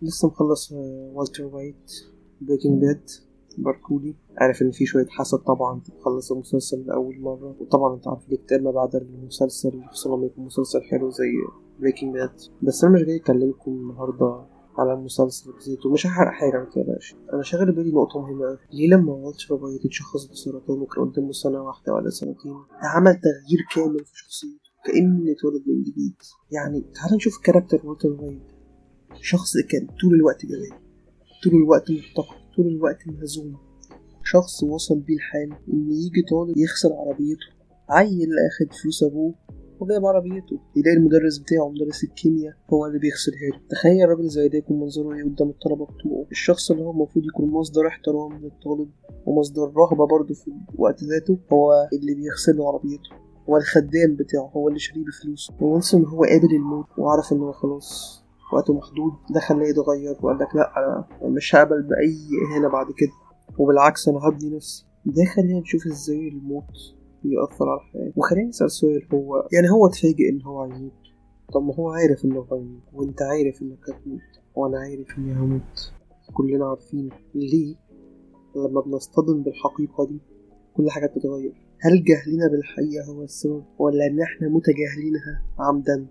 لسه مخلص والتر وايت بريكنج باد. باركولي عارف ان في شويه حسد طبعا تخلص المسلسل لاول مره، وطبعا انت عارف الاكتئاب ما بعد المسلسل، خصوصا لما يكون مسلسل حلو زي بريكنج باد. بس انا مش جاي اكلمكم النهارده على المسلسل بزيت، ومش هحرق حاجه متقلقش. انا شاغل بالي نقطه مهمه أوي. ليه لما والتر وايت اتشخص بسرطان وكان قدامه سنه واحده ولا سنتين عمل تغيير كامل في شخصيته كأنه اتولد من جديد؟ يعني تعال نشوف كاركتر والتر وايت. شخص كان طول الوقت جبان، طول الوقت مفتقد، طول الوقت مهزوم. شخص وصل بيه الحال إن يجي طالب يخسر عربيته، عيل أخد فلوس أبوه وجايب عربيته، يلاقي المدرس بتاعه مدرس الكيمياء هو اللي بيخسرها له. تخيل راجل زي ده يكون منظره ايه قدام الطلبة بتوعه؟ الشخص اللي هو المفروض يكون مصدر احترام للطالب ومصدر رهبة برضه في وقت ذاته هو اللي بيغسل له عربيته، هو الخدام بتاعه، هو اللي شاريه بفلوسه. وونس إن هو قابل الموت وعرف إن هو خلاص وقته محدود، ده خلاه يتغير وقال لك لأ، أنا مش هقبل بأي إهانة بعد كده، وبالعكس أنا هبني نفسي. ده خلينا نشوف إزاي الموت بيأثر على الحياة. وخلينا نسأل سؤال، هو اتفاجئ إن هو هيموت؟ طب ما هو عارف إنه هيموت، وأنت عارف إنك هتموت، وأنا عارف إني هموت، كلنا عارفين. ليه لما بنصطدم بالحقيقة دي كل حاجة بتتغير؟ هل جهلنا بالحقيقة هو السبب، ولا إن إحنا متجاهلينها عمدا؟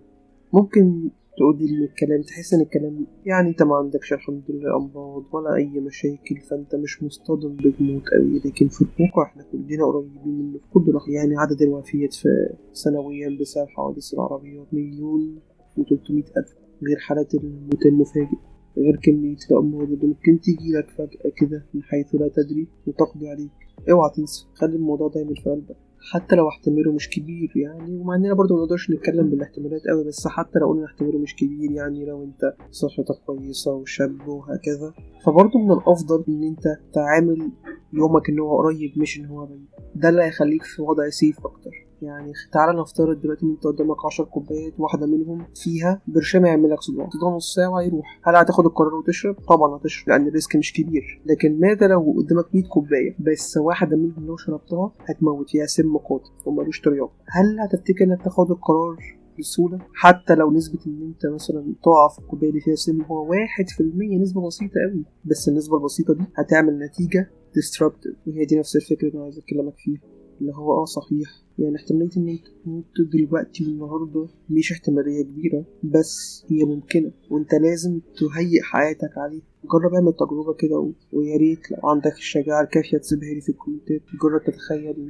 ممكن تقولي إن الكلام، تحس إن الكلام يعني أنت ما عندكش الحمد لله أمراض ولا أي مشاكل، فأنت مش مصطدم بالموت أوي، لكن في الواقع إحنا كلنا قريبين منه في كل لحظة. يعني عدد الوفيات في سنويا بسبب حوادث العربيات 1,300,000، غير حالات الموت المفاجئ، غير كمية الأمراض اللي ممكن تجيلك فجأة كده من حيث لا تدري وتقضي عليك. اوعى تنسى، خلي الموضوع دايما في قلبك، حتى لو احتماله مش كبير. يعني ومع اننا برضو منقدرش نتكلم بالاحتمالات قوي، بس حتى لو قلنا احتماله مش كبير، يعني لو انت صحتك كويسة وشاب وهكذا، فبرضو من الافضل ان انت تعامل يومك ان هو قريب مش ان هو بعيد. ده اللي هيخليك في وضع سيف اكتر. يعني تعالى نفترض دلوقتي ان انت قدامك 10 كوبايات، واحدة منهم فيها برشامة يعملك صداع نص ساعة وهيروح. هل هتاخد القرار وتشرب؟ طبعا هتشرب، لأن الريسك مش كبير. لكن ماذا لو قدامك 100 كوباية بس واحدة منهم لو شربتها هتموت، فيها سم قاتل ومالوش طريقة؟ هل هتفتكر انك تاخد القرار بسهولة؟ حتى لو نسبة ان انت مثلا تقع في الكوباية اللي فيها سم هو 1%، نسبة بسيطة قوي، بس النسبة البسيطة دي هتعمل نتيجة destructive. وهي دي نفس الفكرة اللي أنا عايز أكلمك فيها، اللي هو صحيح، يعني احتمالية ان انت تموت دلوقتي والنهاردة مش احتمالية كبيرة، بس هي ممكنة، وانت لازم تهيئ حياتك عليها. جرب اعمل تجربة كده ويا ريت لو عندك الشجاعة الكافية تسيبها لي في الكومنتات. جرب تتخيل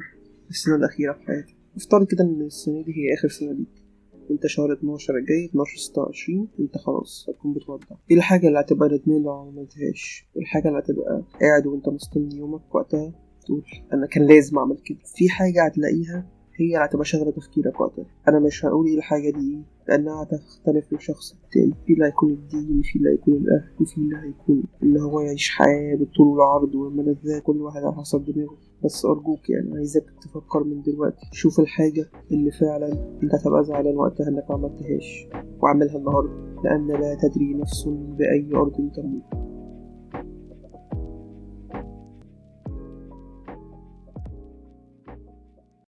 السنة الأخيرة في حياتك، افترض كده ان السنة دي هي آخر سنة ليك، انت شهر 12 الجاي 12/26 انت خلاص هتكون بتودع. ايه الحاجة اللي هتبقى ندمان لو عملتهاش؟ ايه الحاجة اللي هتبقى قاعد وانت مستني يومك وقتها تقول انا كان لازم اعمل كده؟ في حاجة هتلاقيها هي اللي هتبقى شغلة تفكيرك وقتها. انا مش هقول ايه الحاجة دي ايه، لانها هتختلف من شخص التاني. في اللي هيكون الدين، في اللي هيكون الاهل، وفي اللي هيكون اللي هو يعيش حياة بالطول والعرض والملذات، كل واحد على حسب دماغه. بس أرجوك يعني عايزك تفكر من دلوقتي، شوف الحاجة اللي فعلا انت هتبقى زعلان وقتها انك معملتهاش، واعملها النهاردة، لأن لا تدري نفس بأي أرض تموت.